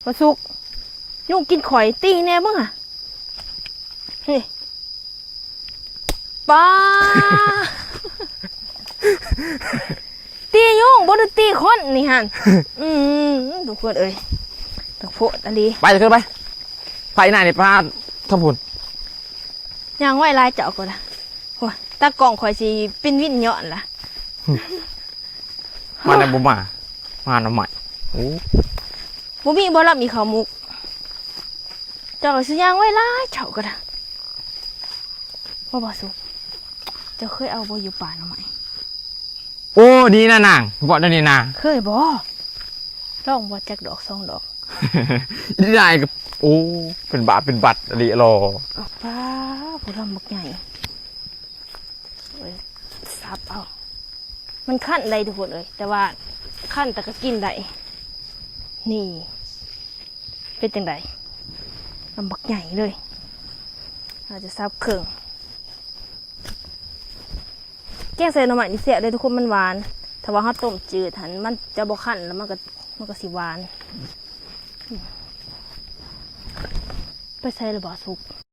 มาสุกยุ่งกินข่อยตีแน่มึงอ่ะเฮ้ยป้า ตียุ่งบ่ได้ตีคนนี่ฮันทุกคนเอ้ยตะโพดอะไร ไปจะขึ้นไปไหนนี่ป้าทำผุน ยังไหวลายเจ้าก็ละโอ้ยตากล่องข่อยสิเป็นวินเหยาะล่ะ มาในบุมาหน่อใหม่โอ้ บ่มีบ่รับมีข้าวมุกเจ้าสิยังไหวลายเจ้าก็ละบ่สุกเจ้าเคยเอาบ่อยู่ป่าหน่อไม้ โอ้ดีนะนางบอกได้นี่นา เคยบ่ลองบ่จักดอก2 ดอก ดีนายกับโอ้เป็นบาเป็นบัตรอะไรรอ ป้าผู้ลำบักใหญ่ซับเอามันขั้นได้ทุกคนเลยแต่ว่าขั้นแต่ก็กินได้นี่เป็นจังไดลำบักใหญ่เลยเราจะซับเครื่องแกงใส่หน่อไม้นี่เสียเลยทุกคนมันหวานถ้าว่าเขาต้มจืดหันมันจะบ่ขั้นแล้วมันก็สิหวานไปใส่ระบาสุก